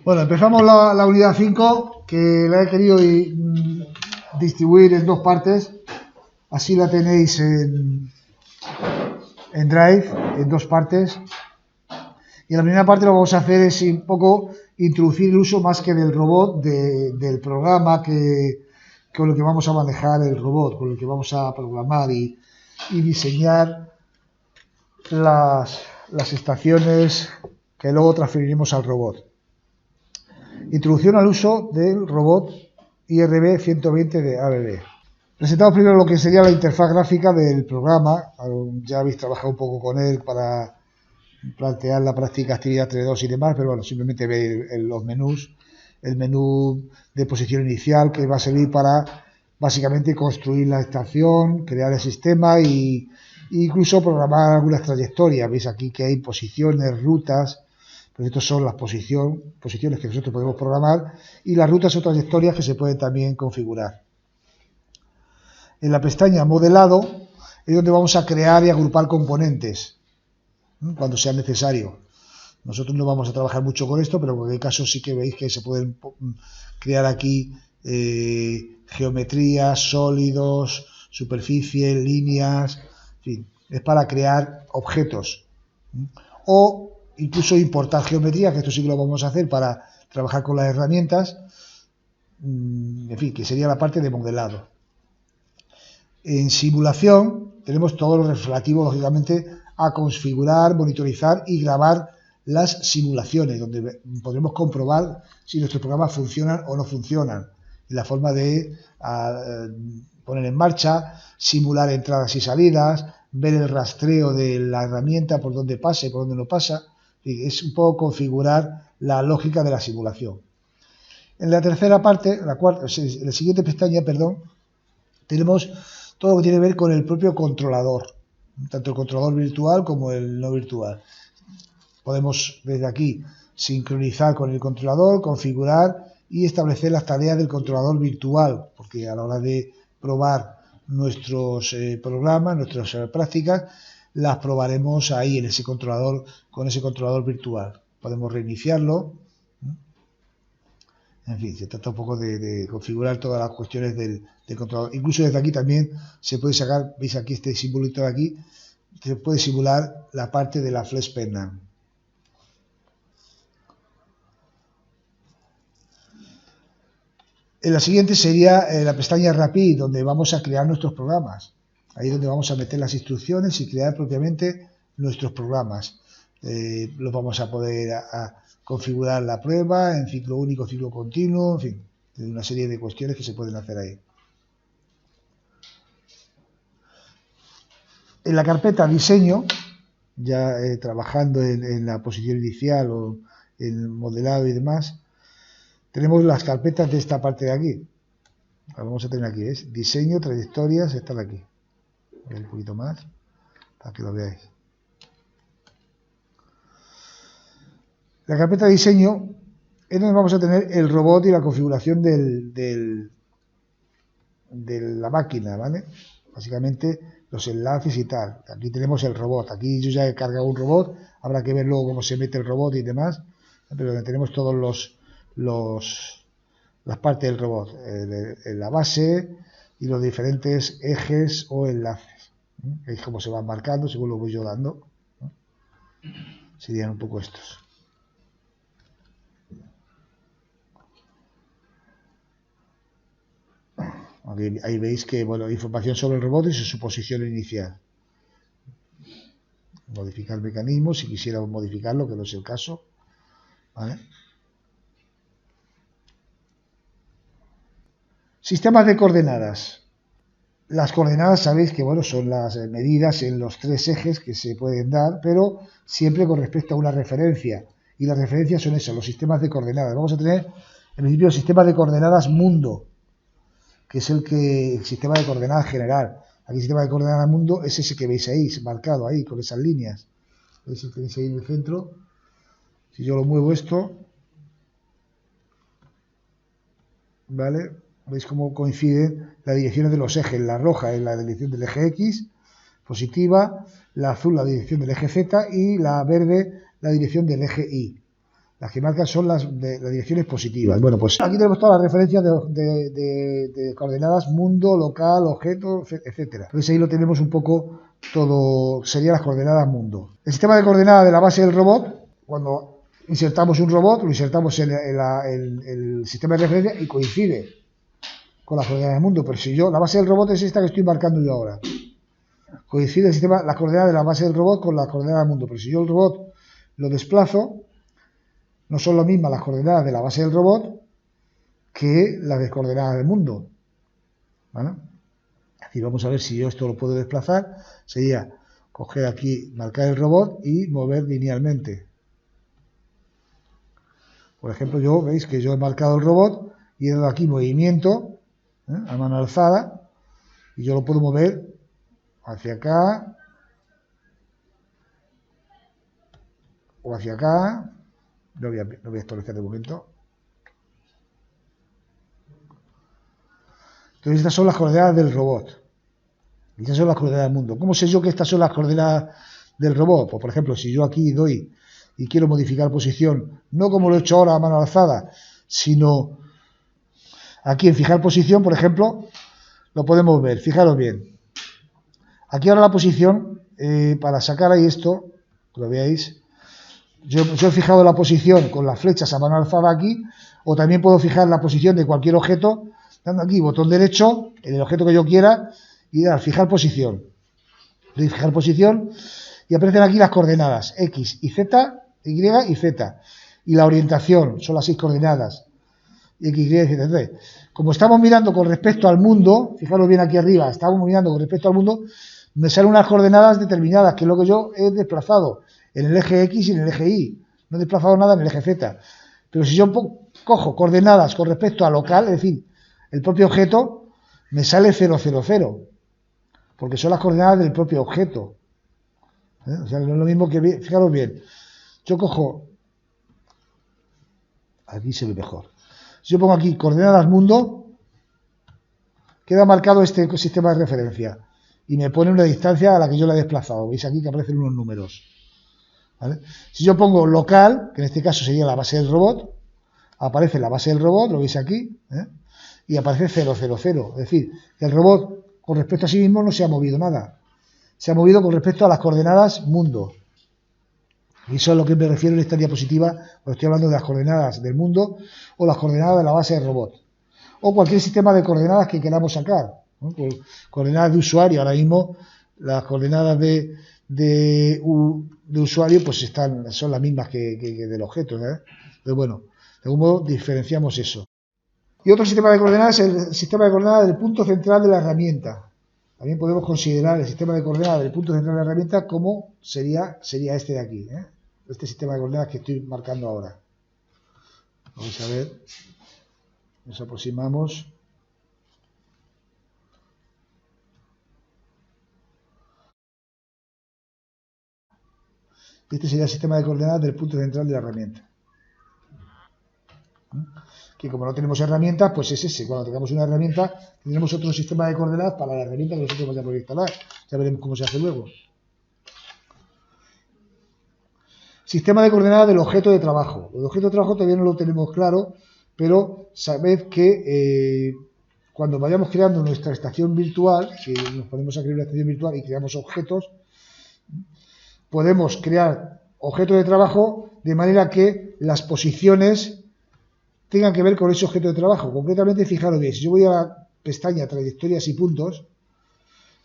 Bueno, empezamos la unidad 5, que la he querido distribuir en dos partes. Así la tenéis en Drive, en dos partes. Y en la primera parte lo que vamos a hacer es un poco introducir el uso más que del robot, del programa con el que vamos a manejar el robot, con el que vamos a programar y diseñar las estaciones que luego transferiremos al robot. Introducción al uso del robot IRB 120 de ABB. Presentamos primero lo que sería la interfaz gráfica del programa. Ya habéis trabajado un poco con él para plantear la práctica actividad 3.2 y demás, pero bueno, simplemente veis los menús. El menú de posición inicial, que va a servir para básicamente construir la estación, crear el sistema e incluso programar algunas trayectorias. Veis aquí que hay posiciones, rutas. Pues estas son las posiciones que nosotros podemos programar, y las rutas o trayectorias que se pueden también configurar. En la pestaña modelado es donde vamos a crear y agrupar componentes cuando sea necesario. Nosotros no vamos a trabajar mucho con esto, pero en cualquier caso sí que veis que se pueden crear aquí geometrías, sólidos, superficie, líneas, en fin, es para crear objetos. O incluso importar geometría, que esto sí que lo vamos a hacer para trabajar con las herramientas, en fin, que sería la parte de modelado. En simulación tenemos todo lo relativo, lógicamente, a configurar, monitorizar y grabar las simulaciones, donde podremos comprobar si nuestros programas funcionan o no funcionan, y la forma de poner en marcha, simular entradas y salidas, ver el rastreo de la herramienta, por dónde pasa y por dónde no pasa. Es un poco configurar la lógica de la simulación. En la tercera parte, en la siguiente pestaña, tenemos todo lo que tiene que ver con el propio controlador, tanto el controlador virtual como el no virtual. Podemos desde aquí sincronizar con el controlador, configurar y establecer las tareas del controlador virtual, porque a la hora de probar nuestros programas, nuestras prácticas, las probaremos ahí en ese controlador, con ese controlador virtual. Podemos reiniciarlo. En fin, se trata un poco de configurar todas las cuestiones del controlador. Incluso desde aquí también se puede sacar, veis aquí este simbolito de aquí, se puede simular la parte de la flex penna. En la siguiente sería la pestaña Rapid, donde vamos a crear nuestros programas. Ahí es donde vamos a meter las instrucciones y crear propiamente nuestros programas. Los vamos a poder configurar la prueba en ciclo único, ciclo continuo, en fin, una serie de cuestiones que se pueden hacer ahí. En la carpeta Diseño, ya trabajando en la posición inicial o en modelado y demás, tenemos las carpetas de esta parte de aquí. La vamos a tener aquí, es Diseño, Trayectorias, están aquí. Voy a ir un poquito más para que lo veáis. La carpeta de diseño es donde vamos a tener el robot y la configuración de la máquina, ¿vale? Básicamente los enlaces y tal. Aquí tenemos el robot. Aquí yo ya he cargado un robot. Habrá que ver luego cómo se mete el robot y demás. Pero donde tenemos todos las partes del robot. La base y los diferentes ejes o enlaces. Veis cómo se van marcando según lo voy yo dando. Serían un poco estos. Aquí, ahí veis que, bueno, información sobre el robot y su posición inicial. Modificar mecanismos, si quisiéramos modificarlo, que no es el caso. ¿Vale? Sistemas de coordenadas. Las coordenadas sabéis que, bueno, son las medidas en los tres ejes que se pueden dar, pero siempre con respecto a una referencia. Y las referencias son esas, los sistemas de coordenadas. Vamos a tener, en principio, el sistema de coordenadas mundo, que es el sistema de coordenadas general. Aquí el sistema de coordenadas mundo es ese que veis ahí, marcado ahí, con esas líneas. ¿Veis el que tenéis ahí en el centro? Si yo lo muevo esto, ¿vale? Veis cómo coinciden las direcciones de los ejes. La roja es la dirección del eje X, positiva, la azul la dirección del eje Z y la verde la dirección del eje Y. Las que marcan son las direcciones positivas. Bueno, pues aquí tenemos todas las referencias de coordenadas, mundo, local, objeto, etcétera. Entonces ahí lo tenemos un poco todo, serían las coordenadas mundo. El sistema de coordenadas de la base del robot, cuando insertamos un robot, lo insertamos en el sistema de referencia y coincide con las coordenadas del mundo. Pero si yo, la base del robot es esta que estoy marcando yo ahora. Coincide el sistema, las coordenadas de la base del robot con las coordenadas del mundo. Pero si yo el robot lo desplazo, no son lo mismas las coordenadas de la base del robot que las de coordenadas del mundo. ¿Vale? Es decir, vamos a ver si yo esto lo puedo desplazar. Sería coger aquí, marcar el robot y mover linealmente. Por ejemplo, veis que yo he marcado el robot y he dado aquí movimiento a mano alzada y yo lo puedo mover hacia acá o hacia acá. No voy a establecer de momento. Entonces estas son las coordenadas del robot. Y estas son las coordenadas del mundo. ¿Cómo sé yo que estas son las coordenadas del robot? Pues por ejemplo, si yo aquí doy y quiero modificar posición, no como lo he hecho ahora a mano alzada, sino aquí en fijar posición, por ejemplo, lo podemos ver. Fijaros bien. Aquí ahora la posición, para sacar ahí esto, que lo veáis, yo he fijado la posición con las flechas a mano alzada aquí, o también puedo fijar la posición de cualquier objeto, dando aquí botón derecho, en el objeto que yo quiera, y dar fijar posición. Doy fijar posición, y aparecen aquí las coordenadas, X y Z, Y y Z. Y la orientación, son las 6 coordenadas, X, Y, Z. Entonces, como estamos mirando con respecto al mundo, fijaros bien aquí arriba, estamos mirando con respecto al mundo, me salen unas coordenadas determinadas, que es lo que yo he desplazado en el eje X y en el eje Y. No he desplazado nada en el eje Z. Pero si yo cojo coordenadas con respecto a local, es decir, el propio objeto, me sale 0, 0, 0. Porque son las coordenadas del propio objeto. O sea, no es lo mismo que... Fijaros bien. Yo cojo... Aquí se ve mejor. Si yo pongo aquí coordenadas mundo, queda marcado este sistema de referencia. Y me pone una distancia a la que yo la he desplazado. Veis aquí que aparecen unos números. ¿Vale? Si yo pongo local, que en este caso sería la base del robot, aparece la base del robot, lo veis aquí, y aparece 0, 0, 0. Es decir, que el robot con respecto a sí mismo no se ha movido nada. Se ha movido con respecto a las coordenadas mundo. Y eso es a lo que me refiero en esta diapositiva cuando estoy hablando de las coordenadas del mundo o las coordenadas de la base del robot. O cualquier sistema de coordenadas que queramos sacar. Coordenadas de usuario, ahora mismo las coordenadas de usuario pues son las mismas que del objeto. Pero bueno, de algún modo diferenciamos eso. Y otro sistema de coordenadas es el sistema de coordenadas del punto central de la herramienta. También podemos considerar el sistema de coordenadas del punto central de la herramienta como sería este de aquí. Este sistema de coordenadas que estoy marcando ahora. Vamos a ver. Nos aproximamos. Este sería el sistema de coordenadas del punto central de la herramienta. Que como no tenemos herramientas, pues es ese. Cuando tengamos una herramienta, tendremos otro sistema de coordenadas para la herramienta que nosotros vayamos a instalar. Ya veremos cómo se hace luego. Sistema de coordenadas del objeto de trabajo. El objeto de trabajo todavía no lo tenemos claro, pero sabed que cuando vayamos creando nuestra estación virtual, si nos ponemos a crear una estación virtual y creamos objetos, podemos crear objetos de trabajo de manera que las posiciones tengan que ver con ese objeto de trabajo. Concretamente, fijaros bien, si yo voy a la pestaña trayectorias y puntos,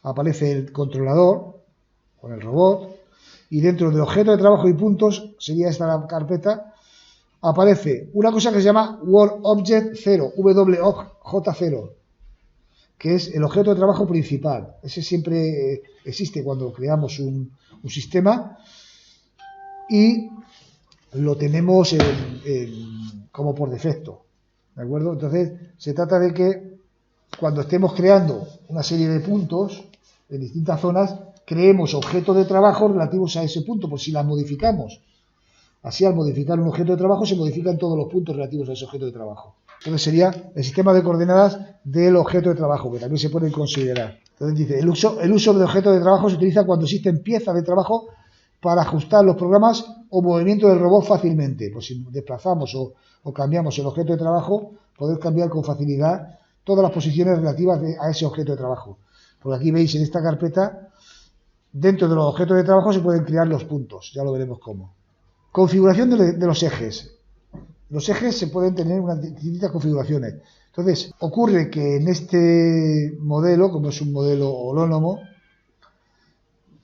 aparece el controlador con el robot y dentro del objeto de trabajo y puntos, sería esta la carpeta, aparece una cosa que se llama World Object 0, WOJ0, que es el objeto de trabajo principal. Ese siempre existe cuando creamos un sistema y lo tenemos como por defecto, ¿de acuerdo? Entonces, se trata de que cuando estemos creando una serie de puntos en distintas zonas, creemos objetos de trabajo relativos a ese punto, por si las modificamos. Así, al modificar un objeto de trabajo, se modifican todos los puntos relativos a ese objeto de trabajo. Entonces, sería el sistema de coordenadas del objeto de trabajo, que también se puede considerar. Entonces, dice, el uso de objetos de trabajo se utiliza cuando existen piezas de trabajo para ajustar los programas o movimiento del robot fácilmente. Pues si desplazamos o cambiamos el objeto de trabajo, poder cambiar con facilidad todas las posiciones relativas a ese objeto de trabajo. Porque aquí veis en esta carpeta, dentro de los objetos de trabajo se pueden crear los puntos, ya lo veremos cómo. Configuración de los ejes. Los ejes se pueden tener unas distintas configuraciones. Entonces, ocurre que en este modelo, como es un modelo holónomo,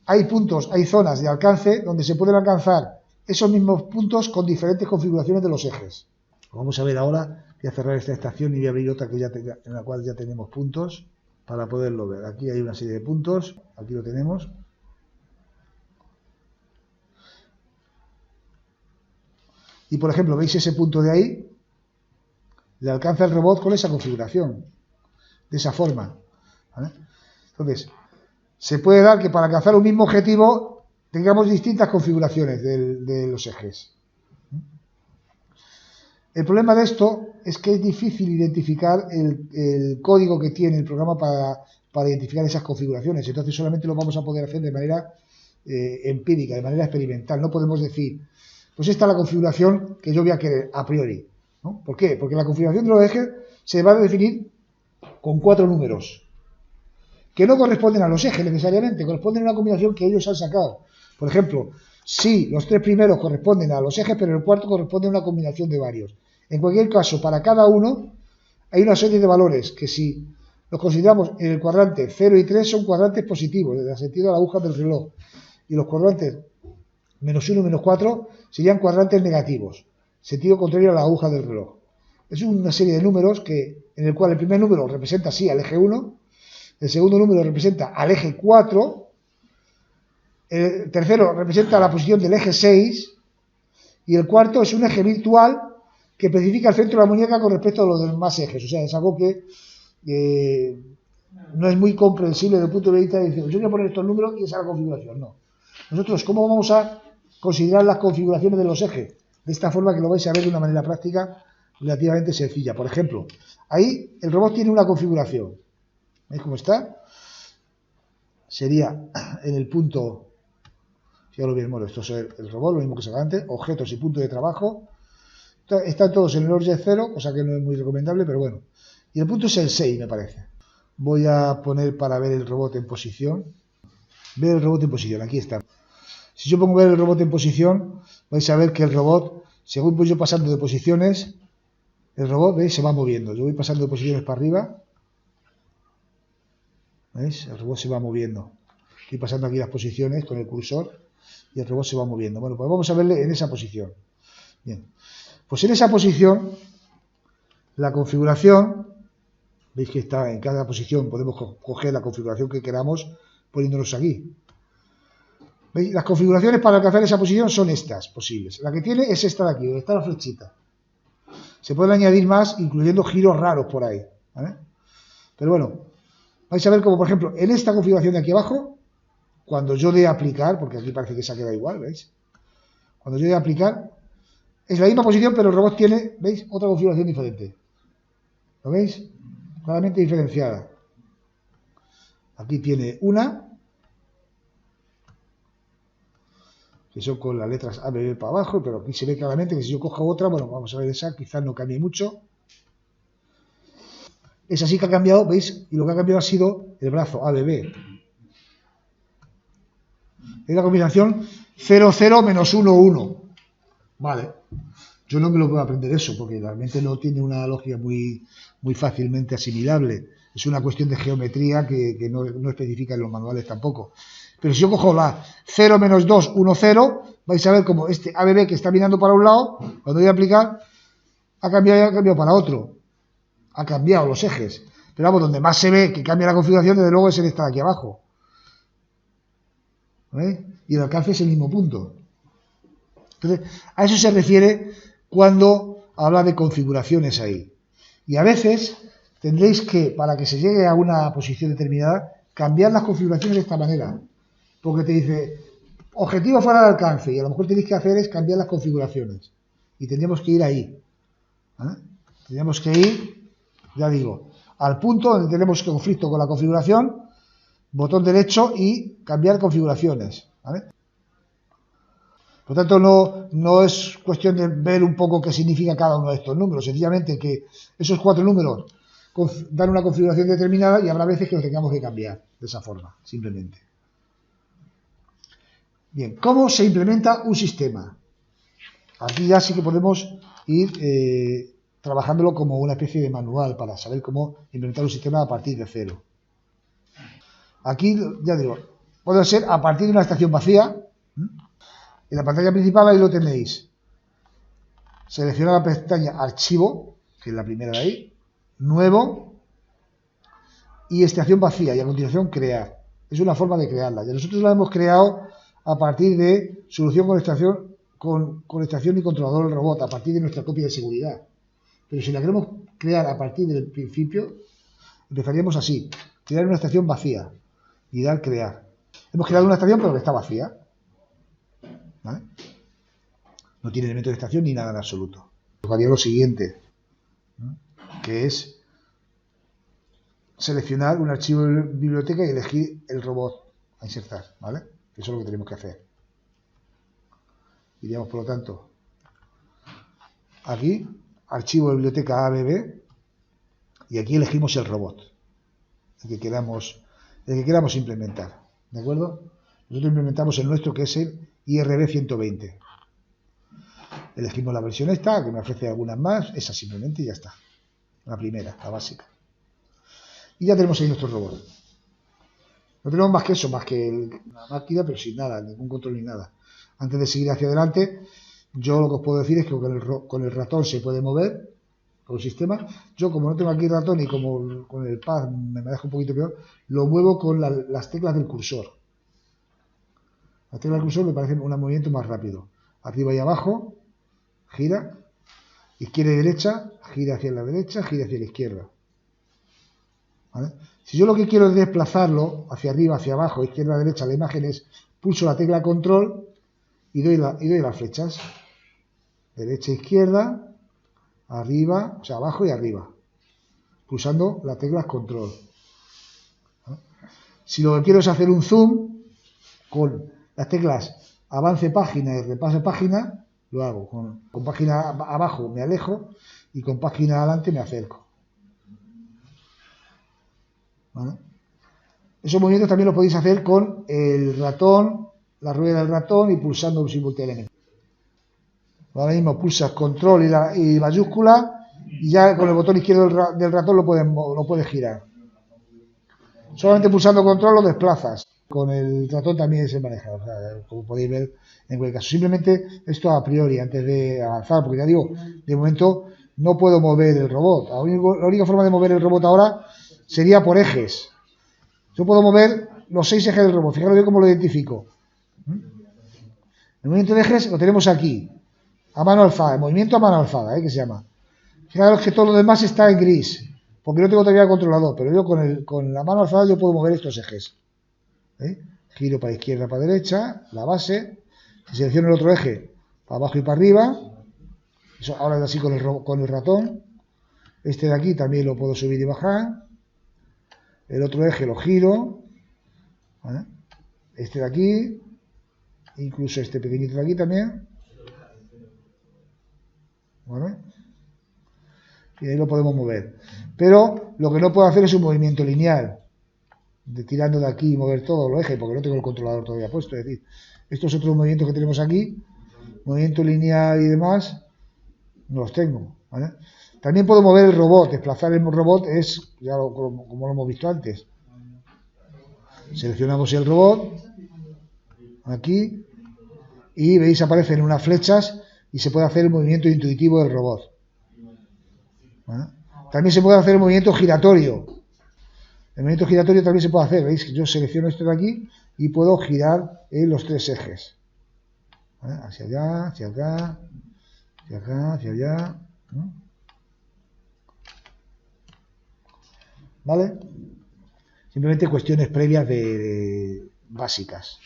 hay puntos, hay zonas de alcance donde se pueden alcanzar esos mismos puntos con diferentes configuraciones de los ejes. Vamos a ver ahora, voy a cerrar esta estación y voy a abrir otra que en la cual ya tenemos puntos para poderlo ver. Aquí hay una serie de puntos, aquí lo tenemos. Y por ejemplo, ¿veis ese punto de ahí? Le alcanza el robot con esa configuración, de esa forma, ¿vale? Entonces, se puede dar que para alcanzar un mismo objetivo tengamos distintas configuraciones de los ejes. El problema de esto es que es difícil identificar el código que tiene el programa para identificar esas configuraciones. Entonces solamente lo vamos a poder hacer de manera empírica, de manera experimental. No podemos decir, pues esta es la configuración que yo voy a querer a priori, ¿no? ¿Por qué? Porque la configuración de los ejes se va a definir con 4 números, que no corresponden a los ejes necesariamente, corresponden a una combinación que ellos han sacado. Por ejemplo, si los 3 primeros corresponden a los ejes, pero el cuarto corresponde a una combinación de varios. En cualquier caso, para cada uno hay una serie de valores que si los consideramos en el cuadrante 0 y 3 son cuadrantes positivos, en el sentido de la aguja del reloj. Y los cuadrantes menos 1 y menos 4 serían cuadrantes negativos, sentido contrario a la aguja del reloj. Es una serie de números en el cual el primer número representa sí al eje 1, el segundo número representa al eje 4, el tercero representa la posición del eje 6 y el cuarto es un eje virtual que especifica el centro de la muñeca con respecto a los demás ejes. O sea, es algo que no es muy comprensible desde el punto de vista de decir, yo voy a poner estos números y esa es la configuración. No. Nosotros, ¿cómo vamos a considerar las configuraciones de los ejes? De esta forma que lo vais a ver de una manera práctica relativamente sencilla. Por ejemplo, ahí el robot tiene una configuración. ¿Veis cómo está? Sería en el punto, si ya lo veis, bueno, esto es el robot, lo mismo que se haga antes, objetos y punto de trabajo. Están todos en el orden 0, cosa que no es muy recomendable, pero bueno. Y el punto es el 6, me parece. Voy a poner para ver el robot en posición. Ver el robot en posición, aquí está. Si yo pongo ver el robot en posición, vais a ver que el robot, según voy yo pasando de posiciones, el robot, ¿veis? Se va moviendo. Yo voy pasando de posiciones para arriba. ¿Veis? El robot se va moviendo. Estoy pasando aquí las posiciones con el cursor y el robot se va moviendo. Bueno, pues vamos a verle en esa posición. Bien. Pues en esa posición, la configuración, veis que está en cada posición, podemos coger la configuración que queramos poniéndonos aquí. ¿Veis? Las configuraciones para alcanzar esa posición son estas posibles. La que tiene es esta de aquí, donde está la flechita. Se pueden añadir más, incluyendo giros raros por ahí, ¿vale? Pero bueno, vais a ver como, por ejemplo, en esta configuración de aquí abajo, cuando yo dé a aplicar, porque aquí parece que se ha quedado igual, ¿veis? Cuando yo dé a aplicar, es la misma posición, pero el robot tiene, ¿veis? Otra configuración diferente. ¿Lo veis? Claramente diferenciada. Aquí tiene una, que son con las letras A, B, B para abajo, pero aquí se ve claramente que si yo cojo otra, bueno, vamos a ver esa, quizás no cambie mucho. Esa sí que ha cambiado, ¿veis? Y lo que ha cambiado ha sido el brazo A, B, B. Es la combinación 0, 0, menos 1, 1. Vale. Yo no me lo puedo aprender eso, porque realmente no tiene una lógica muy fácilmente asimilable. Es una cuestión de geometría que no especifica en los manuales tampoco. Pero si yo cojo la 0 menos 2, 1, 0, vais a ver como este ABB que está mirando para un lado, cuando voy a aplicar, ha cambiado para otro. Ha cambiado los ejes. Pero vamos, donde más se ve que cambia la configuración, desde luego es en esta de aquí abajo. ¿Veis? Y el alcance es el mismo punto. Entonces, a eso se refiere cuando habla de configuraciones ahí. Y a veces tendréis que, para que se llegue a una posición determinada, cambiar las configuraciones de esta manera. Porque te dice, objetivo fuera de alcance, y a lo mejor tenéis que hacer es cambiar las configuraciones. Y tendríamos que ir ahí. ¿Vale? Tendríamos que ir, ya digo, al punto donde tenemos conflicto con la configuración, botón derecho y cambiar configuraciones. ¿Vale? Por lo tanto, no es cuestión de ver un poco qué significa cada uno de estos números, sencillamente que esos 4 números dan una configuración determinada y habrá veces que los tengamos que cambiar de esa forma, simplemente. Bien, ¿cómo se implementa un sistema? Aquí ya sí que podemos ir trabajándolo como una especie de manual para saber cómo implementar un sistema a partir de cero. Aquí, ya digo, puede ser a partir de una estación vacía. En la pantalla principal ahí lo tenéis. Selecciona la pestaña Archivo, que es la primera de ahí, Nuevo y Estación vacía, y a continuación Crear. Es una forma de crearla. Y nosotros la hemos creado a partir de solución con conectación y controlador del robot, a partir de nuestra copia de seguridad. Pero si la queremos crear a partir del principio, empezaríamos así: crear una estación vacía y dar Crear. Hemos creado una estación pero que está vacía, ¿vale? No tiene elementos de estación ni nada en absoluto. Haría lo siguiente, ¿no? Que es seleccionar un archivo de biblioteca y elegir el robot a insertar, ¿vale? Eso es lo que tenemos que hacer. Iríamos, por lo tanto, aquí, archivo de biblioteca ABB, y aquí elegimos el robot, el que queramos implementar, ¿de acuerdo? Nosotros implementamos el nuestro, que es el IRB 120. Elegimos la versión esta, que me ofrece algunas más, esa simplemente y ya está. La primera, la básica. Y ya tenemos ahí nuestro robot. No tenemos más que eso, más que una máquina, pero sin nada, ningún control ni nada. Antes de seguir hacia adelante, yo lo que os puedo decir es que con el ratón se puede mover, con el sistema. Yo, como no tengo aquí ratón y como con el pad me manejo un poquito peor, lo muevo con las teclas del cursor. Las teclas del cursor me parecen un movimiento más rápido. Arriba y abajo, gira, izquierda y derecha, gira hacia la derecha, gira hacia la izquierda. ¿Vale? Si yo lo que quiero es desplazarlo hacia arriba, hacia abajo, izquierda, derecha, la imagen es, pulso la tecla control y doy las flechas. Derecha, izquierda, arriba, o sea, abajo y arriba. Pulsando las teclas control. ¿Vale? Si lo que quiero es hacer un zoom, con las teclas avance página y repase página, lo hago. Con página abajo me alejo y con página adelante me acerco. ¿Vale? Esos movimientos también los podéis hacer con el ratón, la rueda del ratón y pulsando simultáneamente. Ahora mismo pulsas control y mayúscula y ya con el botón izquierdo del ratón lo puedes girar. Solamente pulsando control lo desplazas. Con el ratón también se maneja, o sea, como podéis ver en cualquier caso. Simplemente esto a priori, antes de avanzar, porque ya digo, de momento no puedo mover el robot. La única forma de mover el robot ahora sería por ejes. Yo puedo mover los 6 ejes del robot. Fijaros bien cómo lo identifico. El movimiento de ejes lo tenemos aquí, a mano alzada, el movimiento a mano alzada, que se llama. Fijaros que todo lo demás está en gris, porque no tengo todavía controlador, pero yo con la mano alzada yo puedo mover estos ejes. Giro para izquierda, para derecha, la base. Si selecciono el otro eje, para abajo y para arriba. Eso ahora es así con el ratón. Este de aquí también lo puedo subir y bajar. El otro eje lo giro. ¿Vale? Este de aquí. Incluso este pequeñito de aquí también. ¿Vale? Y ahí lo podemos mover. Pero lo que no puedo hacer es un movimiento lineal. Tirando de aquí y mover todos los ejes, porque no tengo el controlador todavía puesto. Es decir, estos otros movimientos que tenemos aquí, movimiento lineal y demás, no los tengo. ¿Vale? También puedo mover el robot. Desplazar el robot es, como lo hemos visto antes. Seleccionamos el robot, aquí, y veis aparecen unas flechas y se puede hacer el movimiento intuitivo del robot. ¿Vale? También se puede hacer el movimiento giratorio. El movimiento giratorio también se puede hacer, veis que yo selecciono esto de aquí y puedo girar en los 3 ejes. ¿Vale? Hacia allá, hacia acá, hacia acá, hacia allá. ¿Vale? Simplemente cuestiones previas de básicas.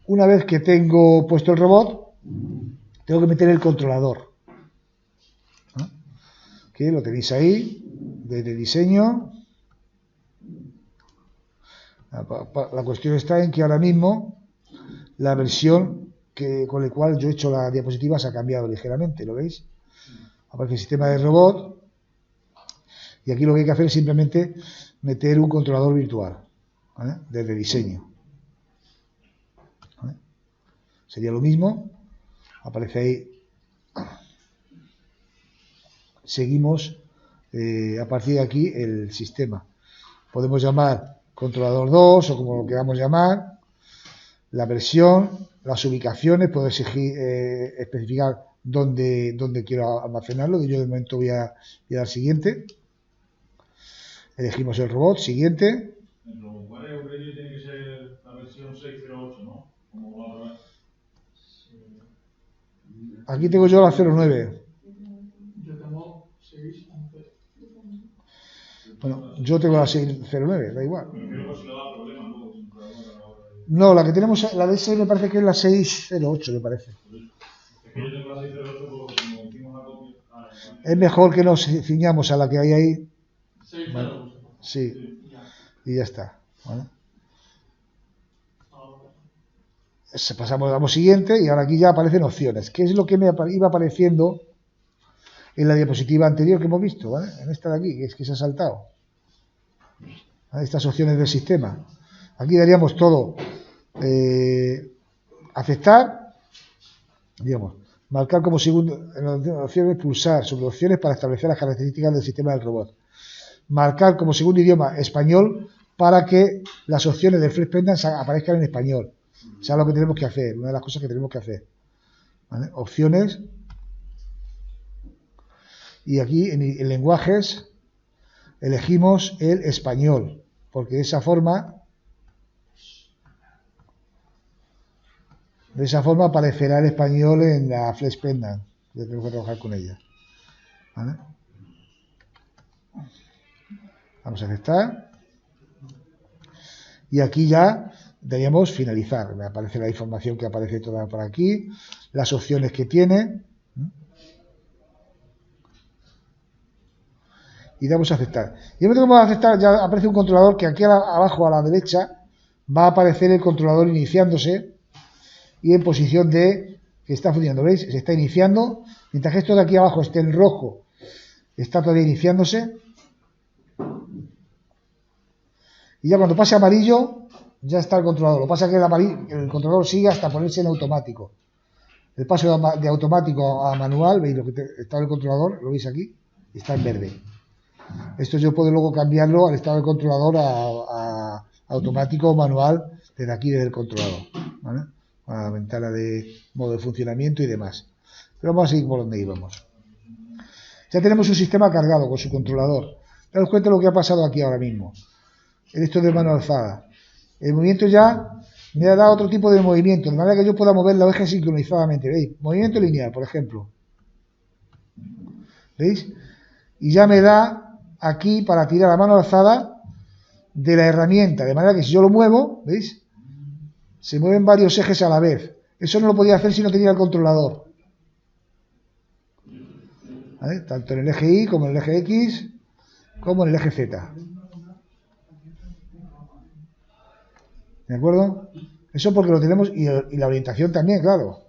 Una vez que tengo puesto el robot, tengo que meter el controlador. Que lo tenéis ahí, desde diseño, La cuestión está en que ahora mismo la versión con la cual yo he hecho la diapositiva se ha cambiado ligeramente, ¿lo veis? Aparece el sistema de robot y aquí lo que hay que hacer es simplemente meter un controlador virtual, ¿vale? Desde diseño, ¿vale? Sería lo mismo, aparece ahí. Seguimos a partir de aquí el sistema. Podemos llamar controlador 2 o como lo queramos llamar, la versión, las ubicaciones, puedo especificar dónde quiero almacenarlo, que yo de momento voy a dar siguiente. Elegimos el robot, siguiente. El robot, ¿vale? Aurelio tiene que ser la versión 608, ¿no? Como la otra vez. Aquí tengo yo la 09. Yo tengo 611. Bueno, yo tengo la 609, da igual. Pero creo que si le da problema, ¿no? No, la que tenemos, la de ese me parece que es la 608, me parece. Es que yo tengo la 608 porque como hicimos la copia. Es mejor que nos ciñamos a la que hay ahí. 608. Vale. Sí, y ya está, ¿vale? Pasamos, damos siguiente y ahora aquí ya aparecen opciones. ¿Qué es lo que me iba apareciendo en la diapositiva anterior que hemos visto, ¿vale? En esta de aquí, que es que se ha saltado. ¿Vale? Estas opciones del sistema. Aquí daríamos todo. Aceptar, digamos, marcar como segundo, en las opciones pulsar sobre opciones para establecer las características del sistema del robot. Marcar como segundo idioma español para que las opciones del Flex Pendant aparezcan en español. O sea, lo que tenemos que hacer, una de las cosas que tenemos que hacer. ¿Vale? Opciones. Y aquí en lenguajes elegimos el español, porque de esa forma aparecerá el español en la Flex Pendant. Ya tenemos que trabajar con ella. ¿Vale? Vamos a aceptar. Y aquí ya daríamos finalizar. Me aparece la información que aparece toda por aquí, las opciones que tiene. Y damos a aceptar. Y en momento que vamos a aceptar, ya aparece un controlador que aquí abajo a la derecha va a aparecer el controlador iniciándose y en posición de que está funcionando. ¿Veis? Se está iniciando. Mientras que esto de aquí abajo esté en rojo, está todavía iniciándose. Y ya cuando pase a amarillo, ya está el controlador. Lo que pasa es que el controlador sigue hasta ponerse en automático. El paso de automático a manual, veis lo que está el controlador, lo veis aquí, está en verde. Esto yo puedo luego cambiarlo al estado del controlador a automático o manual desde aquí, desde el controlador, ¿vale? A la ventana de modo de funcionamiento y demás. Pero vamos a seguir por donde íbamos. Ya tenemos un sistema cargado con su controlador. Daos cuenta de lo que ha pasado aquí ahora mismo. En esto de mano alzada. El movimiento ya me ha dado otro tipo de movimiento, de manera que yo pueda mover la oveja sincronizadamente. ¿Veis? Movimiento lineal, por ejemplo. ¿Veis? Y ya me da aquí para tirar la mano alzada de la herramienta, de manera que si yo lo muevo, ¿veis? Se mueven varios ejes a la vez. Eso no lo podía hacer si no tenía el controlador. ¿Vale? Tanto en el eje Y como en el eje X, como en el eje Z. ¿De acuerdo? Eso porque lo tenemos, y la orientación también, claro.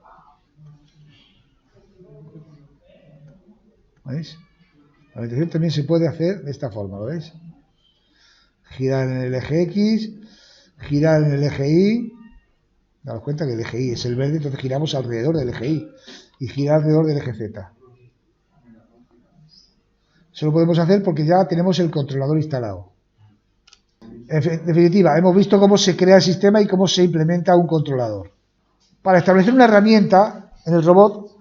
¿Veis? La orientación también se puede hacer de esta forma, ¿lo veis? Girar en el eje X, girar en el eje Y. Daos cuenta que el eje Y es el verde, entonces giramos alrededor del eje Y. Y girar alrededor del eje Z. Eso lo podemos hacer porque ya tenemos el controlador instalado. En definitiva, hemos visto cómo se crea el sistema y cómo se implementa un controlador. Para establecer una herramienta en el robot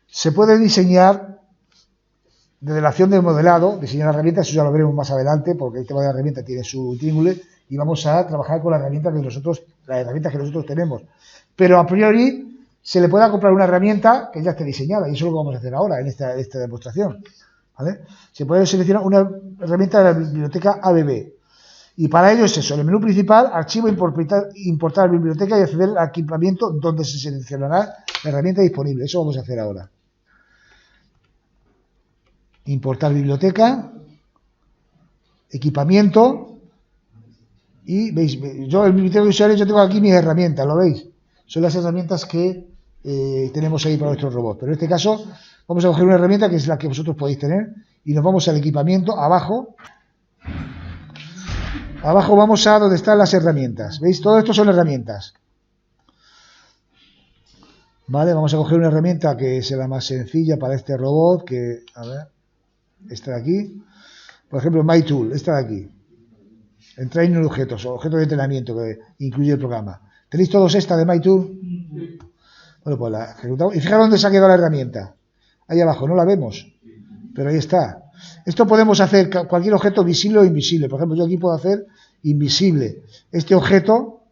se puede diseñar desde la acción del modelado, diseñar la herramienta, eso ya lo veremos más adelante porque el tema de la herramienta tiene su intríngulis y vamos a trabajar con las herramientas que nosotros tenemos. Pero a priori se le puede comprar una herramienta que ya esté diseñada y eso es lo que vamos a hacer ahora en esta demostración. ¿Vale? Se puede seleccionar una herramienta de la biblioteca ABB. Y para ello es eso, en el menú principal, archivo, importar biblioteca y acceder al equipamiento donde se seleccionará la herramienta disponible. Eso vamos a hacer ahora. Importar biblioteca, equipamiento, Y veis, yo en mi tema de usuario yo tengo aquí mis herramientas, ¿lo veis? Son las herramientas que tenemos ahí para nuestro robot. Pero en este caso vamos a coger una herramienta que es la que vosotros podéis tener y nos vamos al equipamiento, abajo. Abajo vamos a donde están las herramientas. ¿Veis? Todo esto son herramientas. Vale, vamos a coger una herramienta que es la más sencilla para este robot, que, a ver, esta de aquí. Por ejemplo, MyTool, esta de aquí. En Training objetos, objetos de entrenamiento que incluye el programa. ¿Tenéis todos esta de MyTool? Bueno, pues la ejecutamos. Y fijaros dónde se ha quedado la herramienta. Ahí abajo, no la vemos, pero ahí está. Esto podemos hacer cualquier objeto visible o invisible. Por ejemplo, yo aquí puedo hacer invisible este objeto,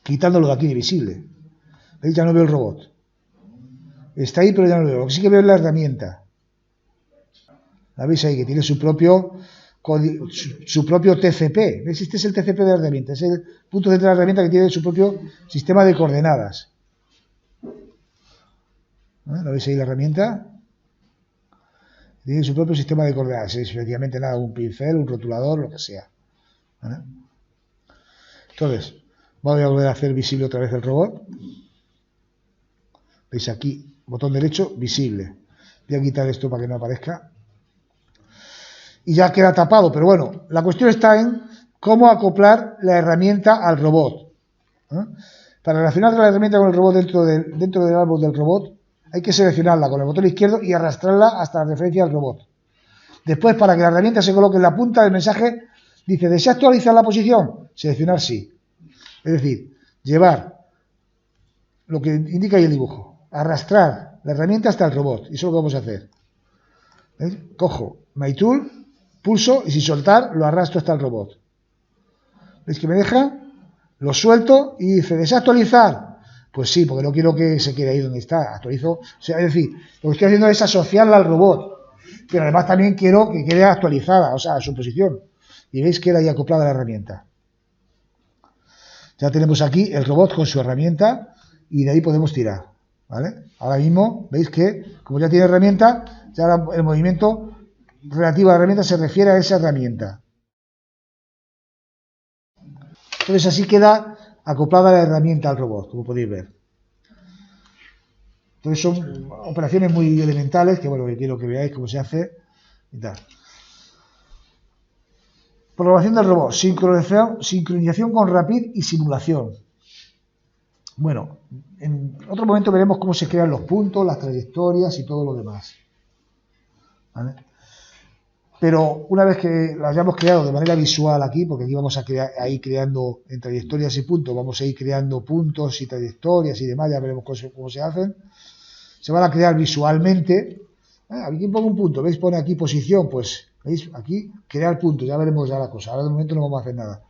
quitándolo de aquí de visible. ¿Veis? Ya no veo el robot. Está ahí, pero ya no lo veo. Lo que sí que veo es la herramienta. ¿La veis ahí? Que tiene su propio TCP. ¿Veis? Este es el TCP de la herramienta. Es el punto central de la herramienta que tiene su propio sistema de coordenadas. ¿Lo veis ahí la herramienta? Tiene su propio sistema de coordenadas. Es efectivamente nada, un pincel, un rotulador, lo que sea. ¿Vale? Entonces, voy a volver a hacer visible otra vez el robot. ¿Veis aquí? Botón derecho, visible. Voy a quitar esto para que no aparezca. Y ya queda tapado, pero bueno, la cuestión está en cómo acoplar la herramienta al robot. Para relacionar la herramienta con el robot dentro del árbol del robot, hay que seleccionarla con el botón izquierdo y arrastrarla hasta la referencia del robot. Después, para que la herramienta se coloque en la punta del mensaje, dice, ¿desea actualizar la posición? Seleccionar sí. Es decir, llevar lo que indica ahí el dibujo, arrastrar la herramienta hasta el robot. Y eso es lo que vamos a hacer. ¿Veis? Cojo MyTool, pulso y sin soltar lo arrastro hasta el robot. ¿Veis que me deja? Lo suelto y dice, ¿desea actualizar? Pues sí, porque no quiero que se quede ahí donde está. Actualizo. O sea, es decir, lo que estoy haciendo es asociarla al robot. Pero además también quiero que quede actualizada, o sea, a su posición. Y veis que queda ahí acoplada la herramienta. Ya tenemos aquí el robot con su herramienta y de ahí podemos tirar. ¿Vale? Ahora mismo, veis que, como ya tiene herramienta, ya el movimiento relativo a la herramienta se refiere a esa herramienta. Entonces así queda acoplada la herramienta al robot, como podéis ver. Entonces son operaciones muy elementales que, bueno, que quiero que veáis cómo se hace y tal. Programación del robot, sincronización con Rapid y simulación. Bueno, en otro momento veremos cómo se crean los puntos, las trayectorias y todo lo demás. ¿Vale? Pero una vez que lo hayamos creado de manera visual aquí, porque aquí vamos a ir creando en trayectorias y puntos, vamos a ir creando puntos y trayectorias y demás, ya veremos cómo se hacen. Se van a crear visualmente. Aquí pongo un punto, ¿veis? Pone aquí posición, pues, ¿veis? Aquí crear punto, ya veremos ya la cosa. Ahora de momento no vamos a hacer nada.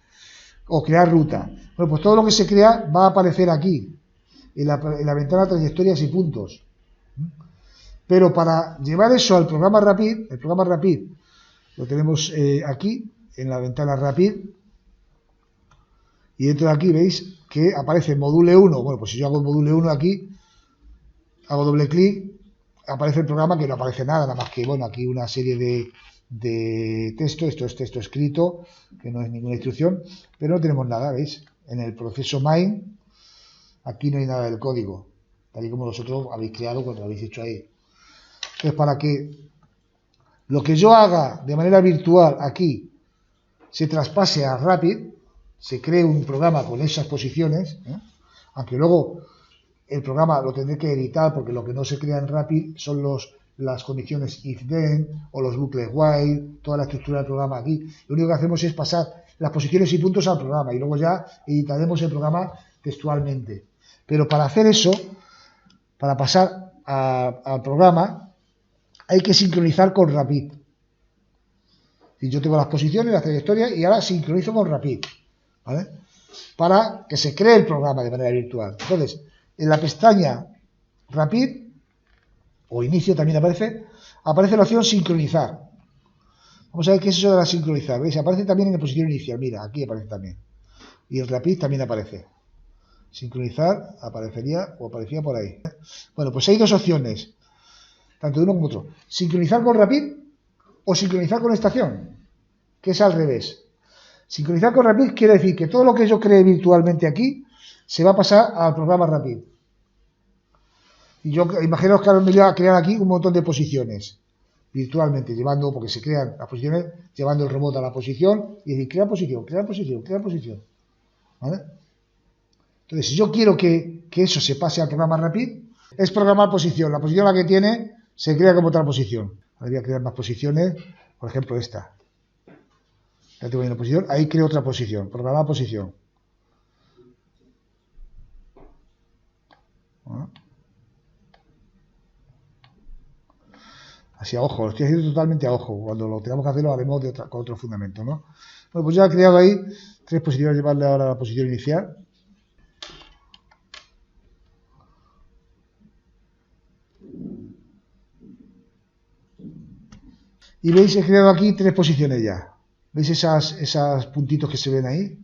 O crear ruta. Bueno, pues todo lo que se crea va a aparecer aquí, en la ventana trayectorias y puntos. Pero para llevar eso al programa Rapid, el programa Rapid lo tenemos aquí, en la ventana Rapid, y dentro de aquí veis que aparece Module 1. Bueno, pues si yo hago el Module 1 aquí, hago doble clic, aparece el programa que no aparece nada más que, bueno, aquí una serie de texto. Esto es texto escrito, que no es ninguna instrucción, pero no tenemos nada, ¿veis? En el proceso main, aquí no hay nada del código, tal y como vosotros habéis creado cuando lo habéis hecho ahí. Entonces, para que lo que yo haga de manera virtual aquí se traspase a Rapid, se cree un programa con esas posiciones, aunque luego el programa lo tendré que editar porque lo que no se crea en Rapid son las condiciones if-then o los bucles while, toda la estructura del programa aquí. Lo único que hacemos es pasar las posiciones y puntos al programa y luego ya editaremos el programa textualmente. Pero para hacer eso, para pasar al programa, hay que sincronizar con Rapid. Y yo tengo las posiciones, las trayectorias y ahora sincronizo con Rapid, ¿vale? Para que se cree el programa de manera virtual. Entonces, en la pestaña Rapid o inicio también aparece la opción sincronizar. Vamos a ver qué es eso de la sincronizar. ¿Veis? Aparece también en la posición inicial. Mira, aquí aparece también. Y el Rapid también aparece. Sincronizar aparecía por ahí. Bueno, pues hay dos opciones, tanto de uno como otro. Sincronizar con Rapid o sincronizar con estación, que es al revés. Sincronizar con Rapid quiere decir que todo lo que yo cree virtualmente aquí se va a pasar al programa Rapid. Y yo imaginaos que ahora me voy a crear aquí un montón de posiciones virtualmente, llevando, porque se crean las posiciones, llevando el robot a la posición y decir, crear posición, crear posición, crear posición. ¿Vale? Entonces, si yo quiero que eso se pase al programa Rapid, es programar posición. La posición la que tiene se crea como otra posición. Ahora voy a crear más posiciones, por ejemplo esta. Ya tengo ahí una posición, ahí creo otra posición, programar posición. ¿Bueno? Así a ojo, lo estoy haciendo totalmente a ojo. Cuando lo tengamos que hacer lo haremos con otro fundamento, ¿no? Bueno, pues ya he creado ahí 3 posiciones, llevarle ahora a la posición inicial. Y veis, he creado aquí 3 posiciones ya. ¿Veis esas puntitos que se ven ahí?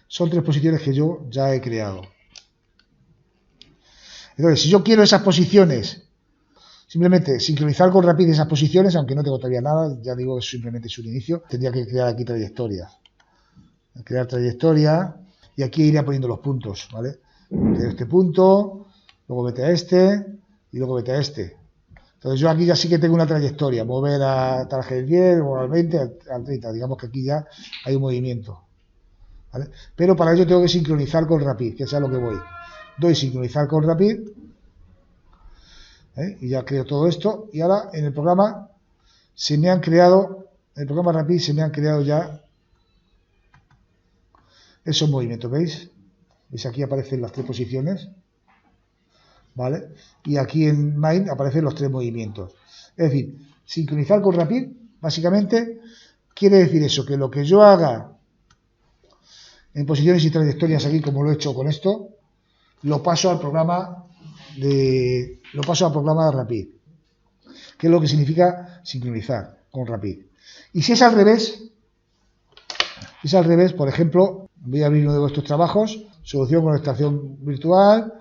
Son 3 posiciones que yo ya he creado. Entonces, si yo quiero esas posiciones, simplemente sincronizar con Rapid esas posiciones, aunque no tengo todavía nada, ya digo que simplemente es un inicio, tendría que crear aquí trayectorias. Crear trayectoria y aquí iría poniendo los puntos, ¿vale? Creo este punto, luego vete a este y luego vete a este. Entonces yo aquí ya sí que tengo una trayectoria, mover a tal del 10, mover al 20, al 30, digamos que aquí ya hay un movimiento, ¿vale? Pero para ello tengo que sincronizar con Rapid, que es a lo que voy. Doy sincronizar con Rapid, y ya creo todo esto, y ahora en el programa se me han creado, en el programa Rapid se me han creado ya esos movimientos, ¿veis? ¿Veis? Aquí aparecen las 3 posiciones, ¿vale? Y aquí en Main aparecen los 3 movimientos. Es decir, sincronizar con Rapid, básicamente, quiere decir eso, que lo que yo haga en posiciones y trayectorias aquí, como lo he hecho con esto, lo paso al programa de Rapid, que es lo que significa sincronizar con Rapid. Y si es al revés, por ejemplo, voy a abrir uno de vuestros trabajos, solución con estación virtual,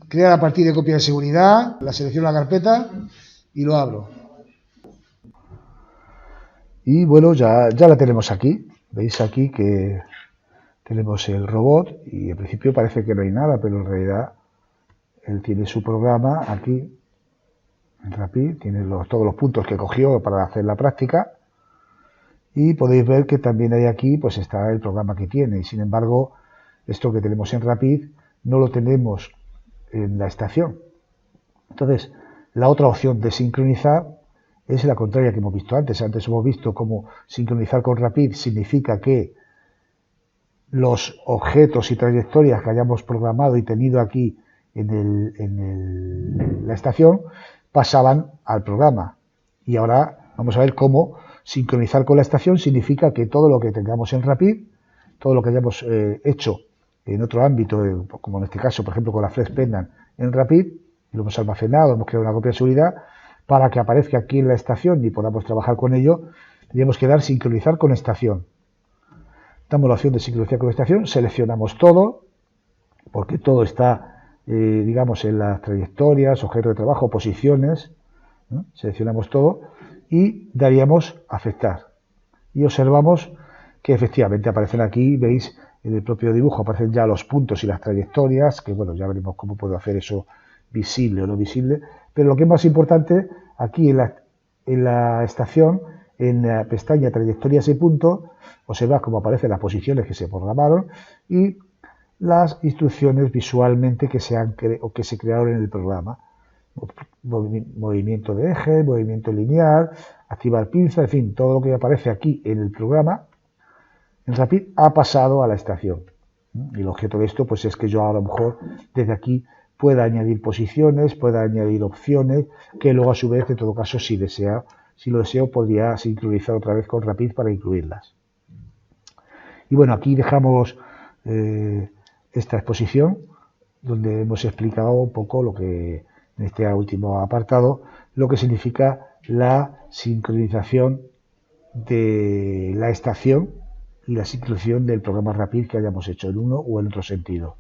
crear a partir de copia de seguridad, la selecciono la carpeta y lo abro. Y bueno, ya la tenemos aquí. Veis aquí que tenemos el robot y en principio parece que no hay nada, pero en realidad él tiene su programa aquí en Rapid, tiene todos los puntos que cogió para hacer la práctica y podéis ver que también hay aquí, pues está el programa que tiene y sin embargo esto que tenemos en Rapid no lo tenemos en la estación. Entonces, la otra opción de sincronizar es la contraria que hemos visto antes. Antes hemos visto cómo sincronizar con Rapid significa que los objetos y trayectorias que hayamos programado y tenido aquí en la estación pasaban al programa. Y ahora vamos a ver cómo sincronizar con la estación significa que todo lo que tengamos en Rapid, todo lo que hayamos hecho en otro ámbito, como en este caso, por ejemplo, con la Flex Pendant en Rapid, y lo hemos almacenado, hemos creado una copia de seguridad, para que aparezca aquí en la estación y podamos trabajar con ello, tenemos que dar sincronizar con estación. Damos la opción de sincronizar con estación, seleccionamos todo, porque todo está, digamos, en las trayectorias, objetos de trabajo, posiciones, ¿no? Seleccionamos todo y daríamos aceptar. Y observamos que efectivamente aparecen aquí, veis, en el propio dibujo aparecen ya los puntos y las trayectorias, que bueno, ya veremos cómo puedo hacer eso visible o no visible, pero lo que es más importante, aquí en la estación, en la pestaña trayectorias y puntos, observad cómo aparecen las posiciones que se programaron y las instrucciones visualmente que se crearon en el programa. Movimiento de eje, movimiento lineal, activar pinza, en fin, todo lo que aparece aquí en el programa en Rapid ha pasado a la estación. Y el objeto de esto pues es que yo a lo mejor desde aquí pueda añadir posiciones, pueda añadir opciones, que luego a su vez, en todo caso, si lo deseo, podría sincronizar otra vez con Rapid para incluirlas. Y bueno, aquí dejamos esta exposición donde hemos explicado un poco lo que, en este último apartado, lo que significa la sincronización de la estación y la sincronización del programa Rapid que hayamos hecho en uno o en otro sentido.